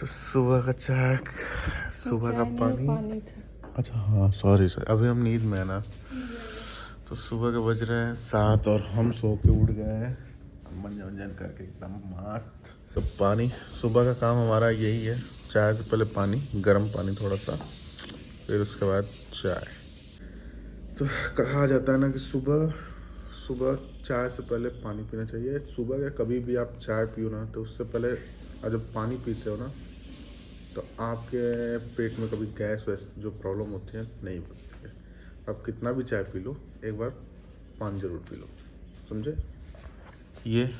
तो सुबह का चाय, सुबह का पानी। था। अच्छा हाँ, सॉरी सर, अभी हम नींद में है ना। तो सुबह के बज रहे हैं 7 और हम सो के उठ गए हैं मंजन वंजन करके एकदम मस्त। तो पानी, सुबह का काम हमारा यही है, चाय से पहले पानी, गर्म पानी थोड़ा सा, फिर उसके बाद चाय। तो कहा जाता है ना कि सुबह सुबह चाय से पहले पानी पीना चाहिए। सुबह या कभी भी आप चाय पियो ना, तो उससे पहले जब पानी पीते हो ना, तो आपके पेट में कभी गैस वैस जो प्रॉब्लम होती है नहीं बनती है। आप कितना भी चाय पी लो, एक बार पानी ज़रूर पी लो, समझे? ये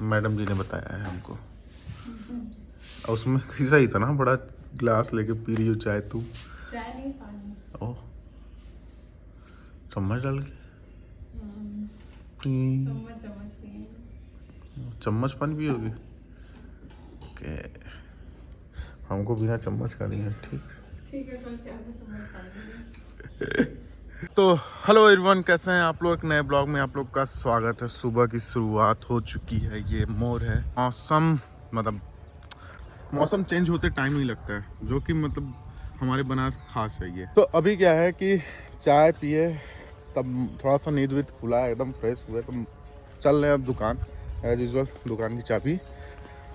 मैडम जी ने बताया है हमको। और उसमें किसा ही था ना, बड़ा गिलास लेके पी रही हो चाय तू। चाय नहीं, पानी। ओह, चम्मच डाल के चम्मच नहीं। चम्मच पानी पियोगे? ओके, हमको बिना चम्मच का नहीं है। ठीक है, कल चाय में चम्मच पानी। तो हेलो एवरीवन, कैसे हैं आप लोग? एक नए ब्लॉग में आप लोग का स्वागत है। सुबह की शुरुआत हो चुकी है, ये मोर है। मौसम चेंज होते टाइम नहीं लगता है, जो कि मतलब हमारे बनास खास है ये। तो अभी क्या है कि चाय पिए, तब थोड़ा सा नींद वीद खुला है, एकदम फ्रेश हुए, तो चल रहे हैं अब दुकान एज यूजल, दुकान की चाबी।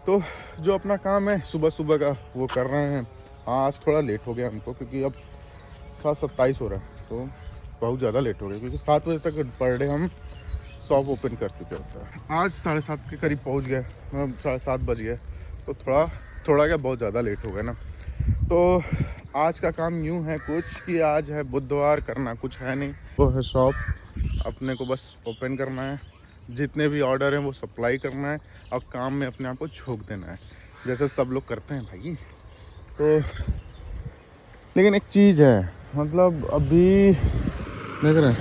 तो जो अपना काम है सुबह सुबह का वो कर रहे हैं। आज थोड़ा लेट हो गया हमको, क्योंकि अब 7:27 हो रहा है, तो बहुत ज़्यादा लेट हो गया, क्योंकि 7 बजे तक पर डे हम शॉप ओपन कर चुके होते हैं। आज 7:30 के करीब पहुंच गए, 7:30 बज गए, तो थोड़ा क्या बहुत ज़्यादा लेट हो गया ना। तो आज का काम यूँ है कुछ कि आज है बुधवार, करना कुछ है नहीं, वो है शॉप अपने को बस ओपन करना है, जितने भी ऑर्डर हैं वो सप्लाई करना है, और काम में अपने आप को झोंक देना है, जैसे सब लोग करते हैं भाई। तो लेकिन एक चीज़ है, मतलब अभी देख रहे हैं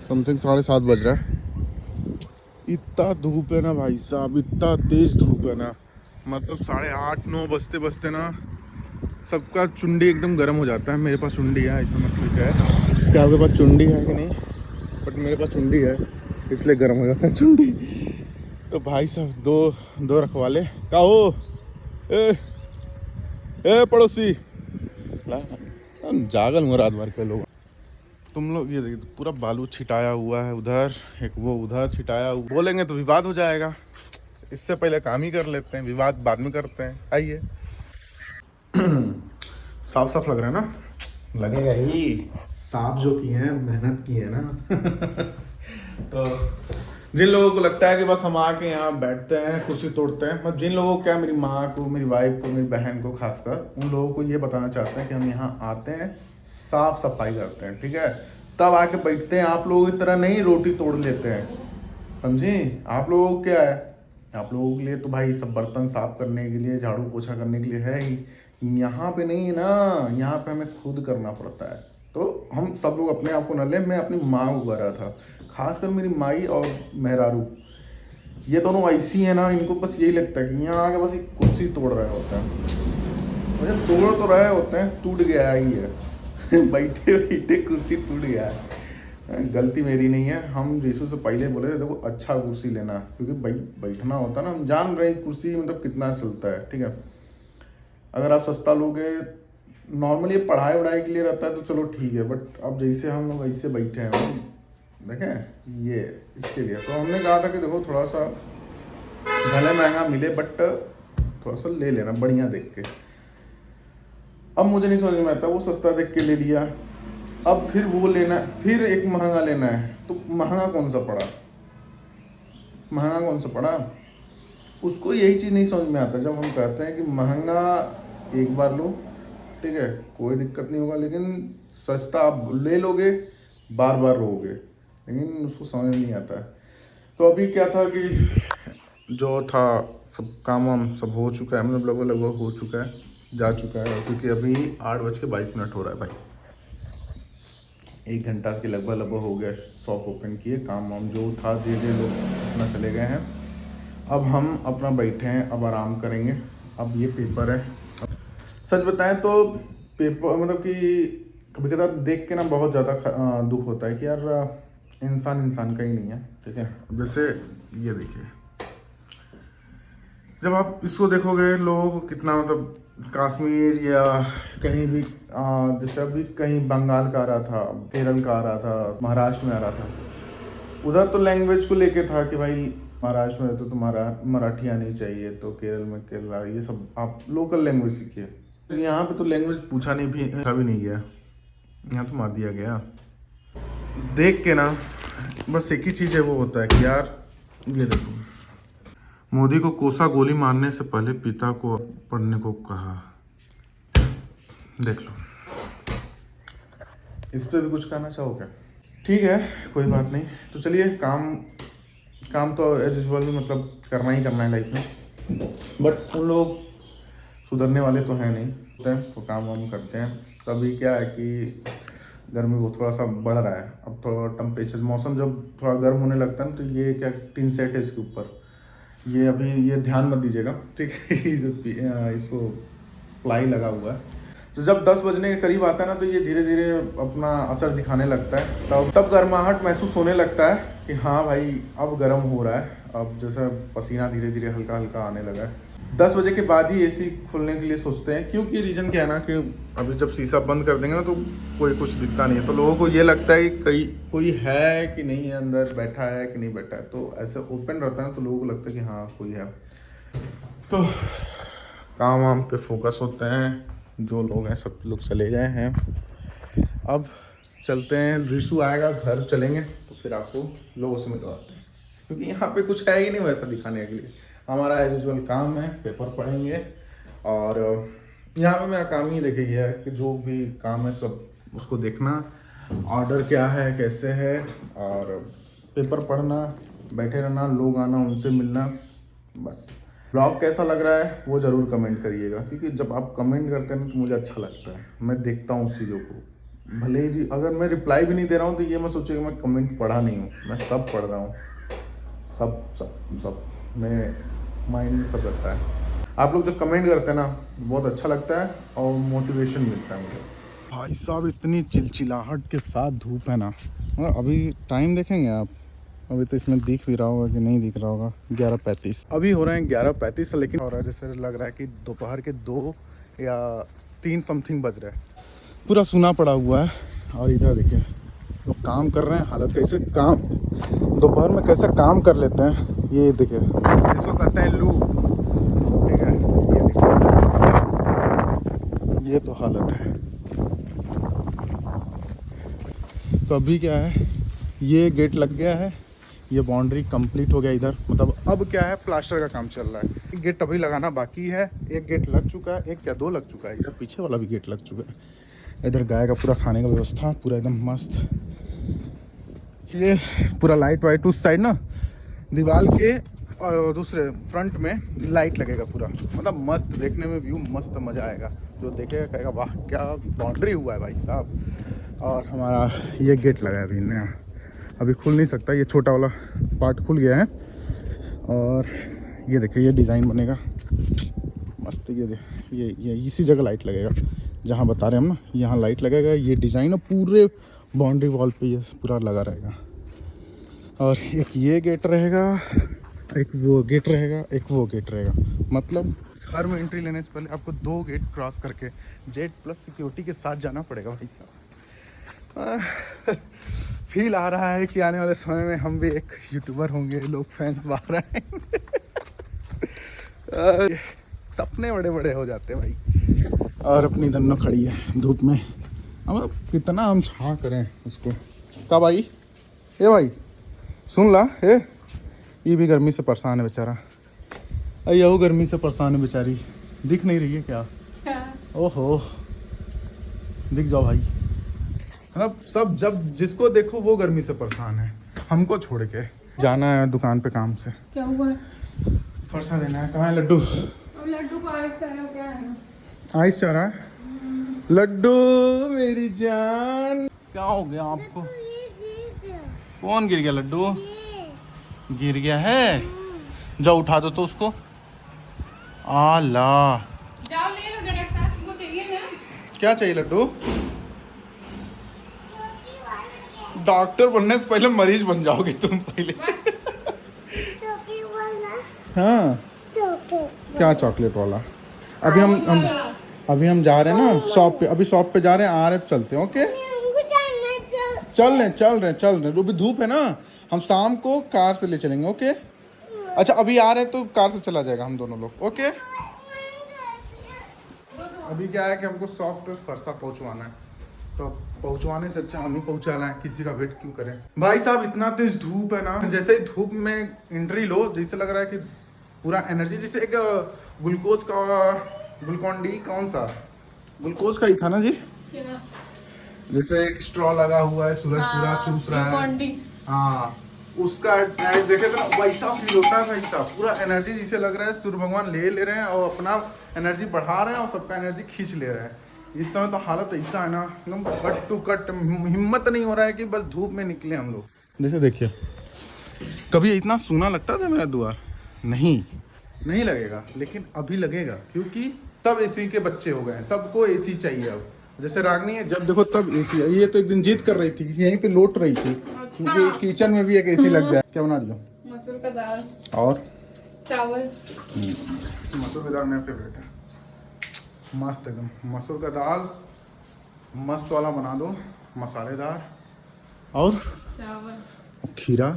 समथिंग 7:30 बज रहा है, इतना धूप है ना भाई साहब, इतना तेज़ धूप है ना, मतलब 8:30-9 बजते बजते ना सबका चुंडी एकदम गर्म हो जाता है। मेरे पास चुंडी है, ऐसा मतलब है कि आपके पास चुंडी है कि नहीं, बट मेरे पास चुंडी है, इसलिए गर्म हो जाता है चुंडी। तो भाई साहब दो रखवाले का हो, ए पड़ोसी जागल हूँ रात भर के लोग। तुम लोग ये देखिए, पूरा बालू छिटाया हुआ है उधर, एक वो उधर छिटाया हुआ। बोलेंगे तो विवाद हो जाएगा, इससे पहले काम ही कर लेते हैं, विवाद बाद में करते हैं। आइए। साफ साफ लग रहा है ना? लगेगा ही, साफ जो किए हैं, मेहनत की है ना। तो जिन लोगों को लगता है कि बस हम आके यहाँ बैठते हैं, कुर्सी तोड़ते हैं, मतलब जिन लोगों को, क्या मेरी माँ को, मेरी वाइफ को, मेरी बहन को खासकर, उन लोगों को ये बताना चाहते हैं कि हम यहाँ आते हैं, साफ सफाई करते हैं, ठीक है, तब आके बैठते हैं। आप लोगों की तरह नहीं रोटी तोड़ लेते हैं, समझे? आप लोगों को क्या है, आप लोगों के लिए तो भाई सब बर्तन साफ करने के लिए, झाड़ू पोछा करने के लिए है ही, यहाँ पे नहीं है ना, यहाँ पे हमें खुद करना पड़ता है। तो हम सब लोग अपने आप को न ले, मैं अपनी माँ को कर रहा था, खासकर मेरी माई और मेहरारू, ये दोनों ऐसी है ना, इनको बस यही लगता है कि यहाँ आके बस एक कुर्सी तोड़ रहे होते हैं। मुझे तोड़ तो रहे होते हैं, टूट गया ही है। बैठे बैठे कुर्सी टूट गया है, गलती मेरी नहीं है। हम यीशु से पहले बोले थे देखो अच्छा कुर्सी लेना, क्योंकि बैठना होता है ना, हम जान रहे हैं कुर्सी मतलब कितना चलता है, ठीक है। अगर आप सस्ता लोगे, नॉर्मली पढ़ाई वढ़ाई के लिए रहता है तो चलो ठीक है, बट अब जैसे हम लोग ऐसे बैठे हैं, देखें ये इसके लिए तो हमने कहा था कि देखो थोड़ा सा भले महंगा मिले, बट थोड़ा सा ले लेना बढ़िया देख के। अब मुझे नहीं समझ में आता, वो सस्ता देख के ले लिया, अब फिर वो लेना, फिर एक महंगा लेना है, तो महंगा कौन सा पड़ा, उसको यही चीज़ नहीं समझ में आता। जब हम कहते हैं कि महंगा एक बार लो, ठीक है, कोई दिक्कत नहीं होगा, लेकिन सस्ता आप ले लोगे बार बार लोगे, लेकिन उसको समझ में नहीं आता है। तो अभी क्या था कि जो था सब काम वाम सब हो चुका है, मतलब लगभग हो चुका है, जा चुका है, क्योंकि अभी 8:22 हो रहा है भाई, 1 घंटा के लगभग हो गया शॉप ओपन किए। काम वाम जो था धीरे लोग अपना चले गए हैं, अब हम अपना बैठे हैं, अब आराम करेंगे। अब ये पेपर है, सच बताएं तो पेपर मतलब कि कभी कभार देख के ना बहुत ज़्यादा दुख होता है कि यार इंसान का ही नहीं है, ठीक है। जैसे ये देखिए, जब आप इसको देखोगे लोग कितना मतलब कश्मीर या कहीं भी जैसे अभी कहीं बंगाल का आ रहा था, केरल का आ रहा था, महाराष्ट्र में आ रहा था, उधर तो लैंग्वेज को लेके था कि भाई महाराष्ट्र में तो तुम्हारा मराठी आनी चाहिए, तो केरल में केरला, ये सब आप लोकल लैंग्वेज सीखिए। तो यहाँ पे तो लैंग्वेज पूछा भी नहीं गया, यहाँ तो मार दिया गया। देख के ना बस एक ही चीज़ है, वो होता है कि यार ये देखो, मोदी को कोसा गोली मारने से पहले पिता को पढ़ने को कहा। देख लो, इस पे भी कुछ कहना चाहो क्या? ठीक है, कोई बात नहीं। तो चलिए, काम तो एज यूजुअल मतलब करना ही करना है लाइफ में, बट उन लोग सुधरने वाले तो हैं नहीं, तो काम वाम करते हैं। तो अभी क्या है कि गर्मी वो थोड़ा सा बढ़ रहा है, अब थोड़ा टेम्परेचर, मौसम जब थोड़ा गर्म होने लगता है ना, तो ये क्या टीन सेट है इसके ऊपर, ये अभी ये ध्यान मत दीजिएगा, ठीक है। इसको प्लाई लगा हुआ है, तो जब 10 बजने के करीब आता है ना, तो ये धीरे धीरे अपना असर दिखाने लगता है। तब गर्माहट महसूस होने लगता है कि हाँ भाई अब गर्म हो रहा है, अब जैसा पसीना धीरे धीरे हल्का हल्का आने लगा है। 10 बजे के बाद ही एसी खोलने के लिए सोचते हैं, क्योंकि रीज़न क्या है ना कि अभी जब शीशा बंद कर देंगे ना, तो कोई कुछ दिखता नहीं है, तो लोगों को ये लगता है कि कोई है कि नहीं है, अंदर बैठा है कि नहीं बैठा है। तो ऐसे ओपन रहता है तो लोगों को लगता है कि हाँ कोई है। तो काम वाम पे फोकस होते हैं, जो लोग हैं सब लोग चले गए हैं, अब चलते हैं। रिशु आएगा, घर चलेंगे तो फिर आपको लोगों से मिलवाते हैं, क्योंकि यहाँ पे कुछ है ही नहीं वैसा दिखाने के लिए। हमारा एज यूजुअल काम है, पेपर पढ़ेंगे, और यहाँ पे मेरा काम ही देखिए है कि जो भी काम है सब उसको देखना, ऑर्डर क्या है कैसे है, और पेपर पढ़ना, बैठे रहना, लोग आना उनसे मिलना, बस। ब्लॉग कैसा लग रहा है वो ज़रूर कमेंट करिएगा, क्योंकि जब आप कमेंट करते हैं ना तो मुझे अच्छा लगता है, मैं देखता हूँ उस चीज़ों को। भले ही अगर मैं रिप्लाई भी नहीं दे रहा हूँ तो ये मैं सोचिए कि मैं कमेंट पढ़ा नहीं हूँ, मैं सब पढ़ रहा हूँ, सब मेरे माइंड में सब रहता है। आप लोग जो कमेंट करते हैं ना बहुत अच्छा लगता है और मोटिवेशन मिलता है मुझे। भाई साहब, इतनी चिलचिलाहट के साथ धूप है ना। अभी टाइम देखेंगे आप, अभी तो इसमें दिख भी रहा होगा कि नहीं दिख रहा होगा, 11:35 अभी हो रहे हैं, 11:35, लेकिन हो रहा है जैसे लग रहा है कि दोपहर के 2 या 3 समथिंग बज रहे हैं। पूरा सूना पड़ा हुआ है, और इधर देखिए लोग काम कर रहे हैं, हालत कैसे काम दोपहर में कैसे काम कर लेते हैं, ये देखिए, इसको कहते हैं लू, ठीक है, ये देखिए, ये तो हालत है। तो अभी क्या है, ये गेट लग गया है, ये बाउंड्री कंप्लीट हो गया इधर, मतलब अब क्या है प्लास्टर का काम चल रहा है। एक गेट अभी लगाना बाकी है, एक गेट लग चुका है, एक क्या 2 लग चुका है, इधर पीछे वाला भी गेट लग चुका है। इधर गाय का पूरा खाने का व्यवस्था पूरा एकदम मस्त। ये पूरा लाइट वाइट उस साइड ना दीवार के और दूसरे फ्रंट में लाइट लगेगा पूरा, मतलब मस्त, देखने में व्यू मस्त, मज़ा आएगा। जो देखेगा कहेगा वाह क्या बाउंड्री हुआ है भाई साहब। और हमारा ये गेट लगा है अभी नया, अभी खुल नहीं सकता, ये छोटा वाला पार्ट खुल गया है। और ये देखिए ये डिज़ाइन बनेगा मस्त, ये इसी जगह लाइट लगेगा जहाँ बता रहे हैं हम ना, यहाँ लाइट लगेगा। ये डिज़ाइन है पूरे बाउंड्री वॉल पे ये पूरा लगा रहेगा। और एक ये गेट रहेगा, एक वो गेट रहेगा, एक वो गेट रहेगा, मतलब घर में एंट्री लेने से पहले आपको 2 गेट क्रॉस करके जेट प्लस सिक्योरिटी के साथ जाना पड़ेगा भाई साहब। फील आ रहा है कि आने वाले समय में हम भी एक यूट्यूबर होंगे, लोग फैंस बाहर आएंगे। सपने बड़े बड़े हो जाते हैं भाई। और अपनी धन्नो खड़ी है धूप में, हम कितना हम छा करें उसको। का भाई, ए भाई सुन ला, ये भी गर्मी से परेशान है बेचारा, यही गर्मी से परेशान है बेचारी, दिख नहीं रही है क्या? ओहो दिख जाओ भाई, मतलब सब जब जिसको देखो वो गर्मी से परेशान है, हमको छोड़ के। जाना है दुकान पे काम से। क्या हुआ? फरसा देना है। कहाँ है लड्डू? अब लड्डू को आइस चाह रहा क्या है? आइस चाह रहा है? लड्डू मेरी जान, क्या हो गया आपको? कौन गिर गया? लड्डू गिर गया है? जाओ उठा दो तो उसको। आला, जाओ ले लो डायरेक्ट, तुमको चाहिए ना? क्या चाहिए लड्डू? डॉक्टर बनने से पहले मरीज बन जाओगे तुम पहले। हाँ क्या चॉकलेट वाला? अभी हम जा रहे हैं ना शॉप पे, अभी शॉप पे जा रहे हैं, आ रहे तो चलते हैं। ओके चल रहे अभी धूप है ना, हम शाम को कार से ले चलेंगे। ओके अच्छा अभी आ रहे हैं तो कार से चला जाएगा हम दोनों लोग। ओके अभी क्या है कि हमको शॉप पे फरसा पहुंचवाना है, तो पहुंचवाने से अच्छा हम ही पहुंचाना है, किसी का वेट क्यों करें। भाई साहब इतना तेज धूप है ना, जैसे ही धूप में एंट्री लो जैसे लग रहा है कि पूरा एनर्जी, जैसे एक ग्लूकोज का ग्लूकॉन डी, कौन सा ग्लूकोज का ही था ना जी, जैसे एक स्ट्रॉ लगा हुआ है, सूरज पूरा चूस रहा है, हाँ उसका एड देखे तो वैसा फील होता है भाई साहब। पूरा एनर्जी जैसे लग रहा है सूर्य भगवान ले रहे हैं और अपना एनर्जी बढ़ा रहे हैं और सबका एनर्जी खींच ले रहे हैं। इस समय तो हालत ऐसा है ना एकदम कट टू कट, हिम्मत नहीं हो रहा है कि बस धूप में निकले हम लोग। जैसे देखिए कभी इतना सूना लगता था मेरा द्वार, नहीं लगेगा, लेकिन अभी लगेगा क्योंकि सब एसी के बच्चे हो गए हैं, सबको एसी चाहिए अब। जैसे रागनी है जब देखो तब एसी है, ये तो एक दिन जिद कर रही थी यहीं पे लोट रही थी क्योंकि किचन में भी एक एसी लग जाए। क्या बना दिया? मसूर का दाल और चावल। मसूर का दाल मेरा फेवरेट है, मस्त एकदम। मसूर का दाल मस्त वाला बना दो, मसालेदार, और चावल खीरा।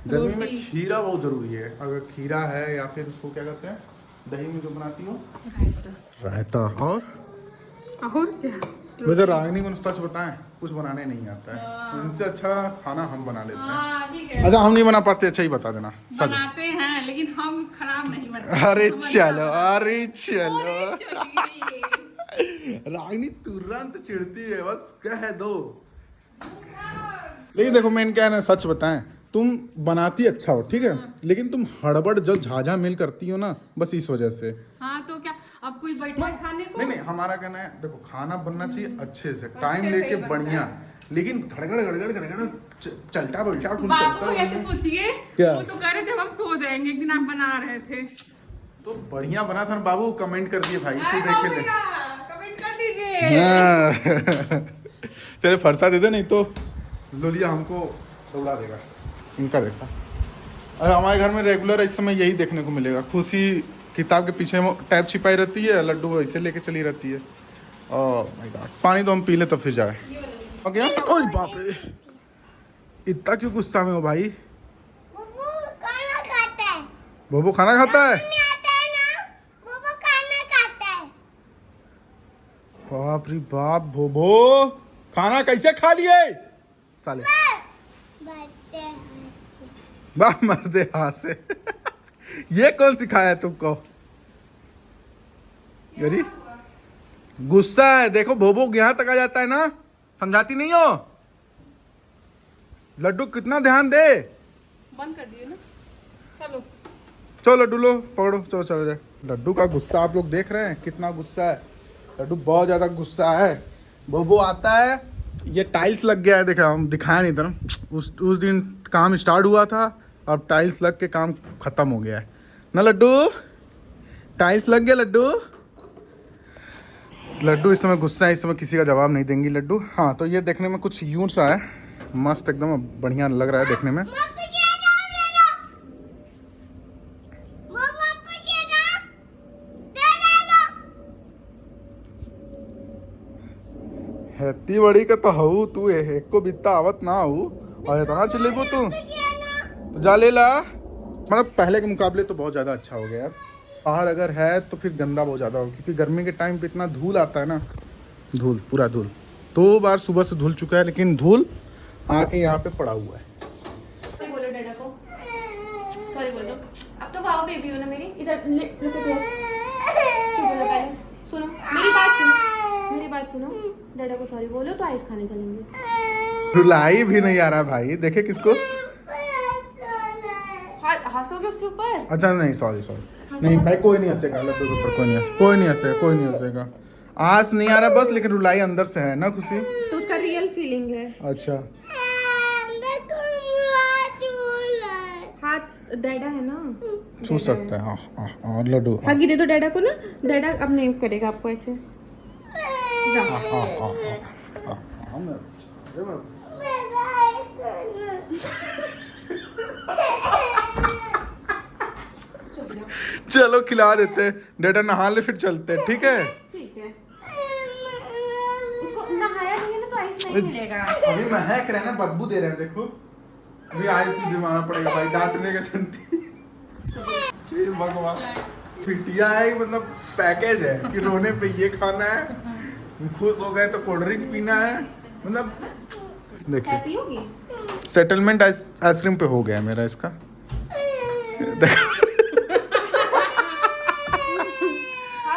गर्मी में रोटी। खीरा बहुत जरूरी है। अगर खीरा है या फिर उसको क्या कहते हैं दही में जो बनाती हो, रायता। और क्या? वैसे रागनी को सच बताएं कुछ बनाने नहीं आता है, इनसे अच्छा खाना हम बना लेते हैं। ठीक है। अच्छा हम नहीं बना पाते, अच्छा ही बता देना। बनाते हैं लेकिन हम खराब नहीं बनाते। अरे हम चलो अच्छा अरे चलो चलिए। रागनी तुरंत चिढ़ती है, बस कह दो। लेकिन देखो मेन क्या है ना, सच बताएं तुम बनाती अच्छा हो ठीक है, लेकिन तुम हड़बड़ जो झाझा मेल करती हो ना, बस इस वजह से। हाँ तो क्या अब कोई बैठा है खाने को? नहीं हमारा कहना है देखो खाना बनना चाहिए अच्छे से, टाइम अच्छे से लेके ही बनता बढ़िया, लेकिन गड़गड़ चलता बोलता बाबू ऐसे पूछिए, क्या? वो तो कह रहे थे हम सो जाएंगे, एक दिन आप बना रहे थे तो बढ़िया बना था ना बाबू, कमेंट कर दिए भाई तू देखे ले। कमेंट कर दीजिए। हाँ। चले फरसा दे दे, नहीं तो लोलिया हमको दौड़ा देगा। इनका देखा अरे हमारे घर में रेगुलर इस समय यही देखने को मिलेगा। खुशी किताब के पीछे टैब छिपाई रहती है, लड्डू ऐसे लेके चली रहती है। ओह माय गॉड, पानी तो हम पी ले तब फिर जाए। ओके ओए बाप रे, इतना क्यों गुस्सा में हो भाई? बोबो खाना खाता है? बाप रे बाप, बोबो खाना कैसे खा लिए साले? बाप मरदे हाथ से। ये कौन सिखाया तुमको? गरी गुस्सा है, देखो भोबो यहाँ तक आ जाता है ना, समझाती नहीं हो? लड्डू कितना ध्यान दे। बंद कर दिए ना, चलो चलो लड्डू लो पकड़ो, चलो चलो जाए। लड्डू का गुस्सा आप लोग देख रहे हैं कितना गुस्सा है, लड्डू बहुत ज्यादा गुस्सा है। भोबो आता है, ये टाइल्स लग गया है, देखा हम दिखाया नहीं था ना उस दिन काम स्टार्ट हुआ था, अब टाइल्स लग के काम खत्म हो गया है ना लड्डू, टाइल्स लग गया लड्डू इस समय गुस्सा है, इस समय किसी का जवाब नहीं देंगी लड्डू। हाँ तो ये देखने में कुछ यूं सा है, मस्त एकदम बढ़िया लग रहा है देखने में। हेती बड़ी का तो हूँ तू, एक को बित्ता आवत ना हूँ और इतना चिल्लेबू तू, तो जा ले ला। मतलब पहले के मुकाबले तो बहुत ज़्यादा अच्छा हो गया यार। बाहर अगर है तो फिर गंदा बहुत ज़्यादा हो, क्योंकि गर्मी के टाइम पे इतना धूल आता है ना, धूल पूरा धूल, 2 बार सुबह से धुल चुका है, लेकिन धूल आके यहाँ पे पड़ा हुआ है। बोलो डैडा को सॉरी बोलो, अब तो वाओ बेबी हो ना मेरी, इधर लुक एट हियर, चुप हो जा पहले, सुनो मेरी बात सुनो, डैडा को सॉरी बोलो तो आइस खाने चलेंगे। रुलाई भी नहीं आ रहा भाई, देखे किसको? हंसोगे उसके ऊपर? अच्छा नहीं सॉरी नहीं भाई, कोई नहीं हंसेगा लड्डू के ऊपर, कोई नहीं हंसेगा। आस नहीं आ रहा बस, लेकिन रुलाई अंदर से है ना खुशी, तो उसका रियल फीलिंग है। अच्छा हाथ डैडा है ना, छू सकता है। हाँ और लड्डू हगी दे दो डैडा को ना, डैडा अब नहीं करेगा आपको ऐसे। चलो खिला देते हैं, डेटा नहा ले फिर चलते हैं, ठीक है? ठीक है। उसको नहाया नहीं है ना तो आइस नहीं मिलेगा। अभी महक रहे ना, बदबू दे रहे हैं, देखो अभी आइस भी दिलवाना पड़ेगा भाई, डांटने के संती। भगवान, फिटिया है मतलब पैकेज है कि रोने पे ये खाना है, खुश हो गए तो कोल्ड ड्रिंक पीना है, मतलब देखिए हैप्पी होगी। सेटलमेंट आइसक्रीम पे हो गया मेरा इसका।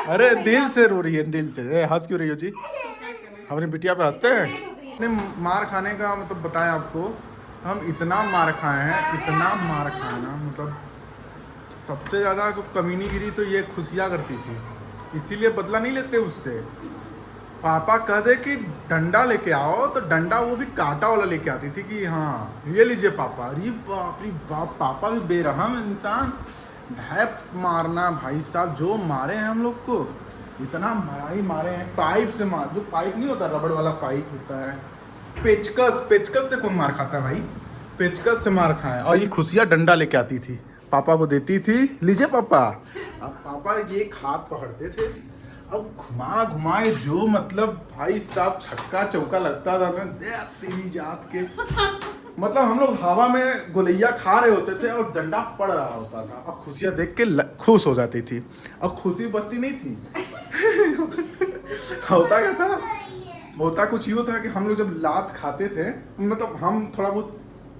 अरे दिल से रो रही है, दिल से। हंस क्यों रही हो जी? अपनी बिटिया पे हंसते हैं? ने मार खाने का मतलब बताया आपको, हम इतना मार खाए हैं, इतना मार खाए ना, मतलब सबसे ज़्यादा जो कमीनीगिरी तो ये खुशियाँ करती थी, इसीलिए बदला नहीं लेते उससे। पापा कह दे कि डंडा लेके आओ तो डंडा वो भी कांटा वाला लेके आती थी कि हाँ ये लीजिए पापा। अरे बाप रे बाप, पापा भी बेरहम इंसान, धैप मारना भाई साहब, जो मारे हैं हम लोग को, इतना मारा मारे हैं, पाइप से मार, जो पाइप नहीं होता रबड़ वाला पाइप होता है, पेचकस, पेचकस से कौन मार खाता है भाई? पेचकस से मार खाए। और ये खुशियाँ डंडा लेके आती थी, पापा को देती थी, लीजिए पापा। अब पापा ये हाथ पकड़ते थे, अब घुमा घुमाए जो मतलब भाई साहब छक्का चौका लगता था ना, दे तेरी जात के। मतलब हम लोग हवा में गोलैया खा रहे होते थे और डंडा पड़ रहा होता था। अब खुशियाँ देख के खुश हो जाती थी। अब खुशी बसती नहीं थी। होता क्या था, होता कुछ यूँ था कि हम लोग जब लात खाते थे, मतलब हम थोड़ा बहुत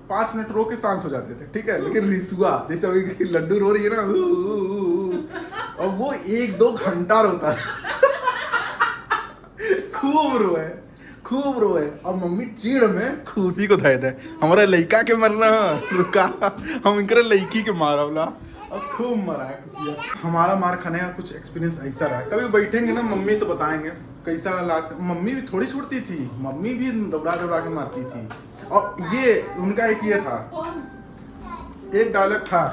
5 मिनट रो के शांत हो जाते थे, ठीक है, लेकिन रिसुआ जैसे अभी लड्डू रो रही है ना, और वो 1-2 घंटा रोता था। खूब रोए और मम्मी चीड़ में खुशी को धै दे, हमारा लड़का के मरना रुका, हम इनके लड़की के मारा बोला, और खूब मरा है खुशियाँ। हमारा मार खाने का कुछ एक्सपीरियंस ऐसा रहा है, कभी बैठेंगे ना मम्मी से बताएंगे कैसा लात, मम्मी भी थोड़ी छोड़ती थी, मम्मी भी दौड़ा दौड़ा के मारती थी। और ये उनका एक ये था, एक डायलॉग था,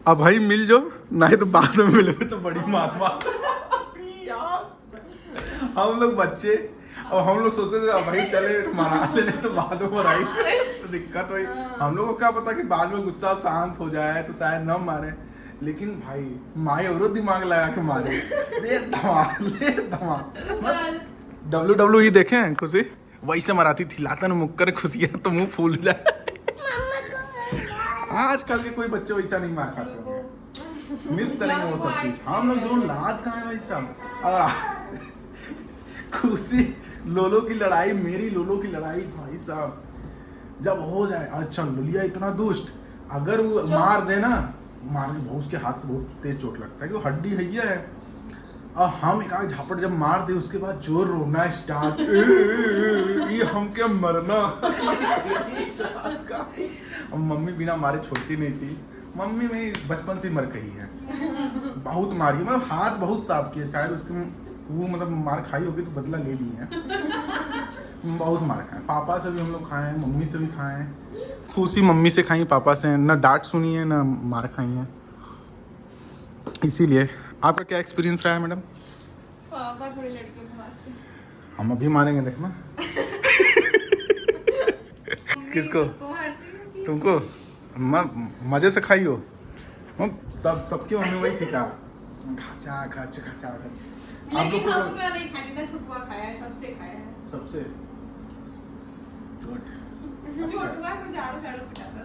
अब भाई मिल जो, नहीं तो बाद में मिलोगे तो बड़ी मार मार। हम लोग बच्चे और हम लोग सोचते थे अब भाई चले मरा लेने तो बाद में मराई तो दिक्कत हुई। हम लोग को क्या पता कि बाद में गुस्सा शांत हो जाए तो शायद न मारे, लेकिन भाई माए और दिमाग लगा के मारे, ले धमाल। WWE देखें खुशी वैसे मराती थी, लातन मुक्कर कर खुशियाँ तो मुंह फूल जाए। आजकल के कोई बच्चे वैसा नहीं मार खाते हैं, मिस करेंगे वो सब चीज। हम लोग जो लात कहाँ है भाई साहब, खुशी लोलो की लड़ाई, मेरी लोलो की लड़ाई भाई साहब जब हो जाए, अच्छा लोलिया इतना दुष्ट, अगर वो मार दे ना, मारने बहुत उसके हाथ से बहुत तेज चोट लगता है कि वो हड्डी है, और हम एक आग झापड़ जब मार दे उसके बाद जोर रोना स्टार्ट, ये हम क्या मरना। और मम्मी बिना मारे छोड़ती नहीं थी, मम्मी मेरी बचपन से मर गई है, बहुत मारी, मतलब हाथ बहुत साफ किए, शायद उसके वो मतलब मार खाई होगी तो बदला ले ली है। बहुत मार खाए, पापा से भी हम लोग खाए हैं, मम्मी से भी खाए हैं, खुशी मम्मी से खाई, पापा से ना डांट सुनी है ना मार खाई है। इसीलिए आपका क्या एक्सपीरियंस रहा है मैडम? पापा थोड़ी लड़कियों को मारते हैं। हम अभी मारेंगे देखना। किसको? तुमको? मजे से खाई हो, सबकी मम्मी वही थी क्या, खचा खच खचा खच। आप लोग को नहीं खाती था, छुटुआ खाया है, सबसे खाया है, सबसे छुटुआ को झाड़ू झाड़ू पिटाता था।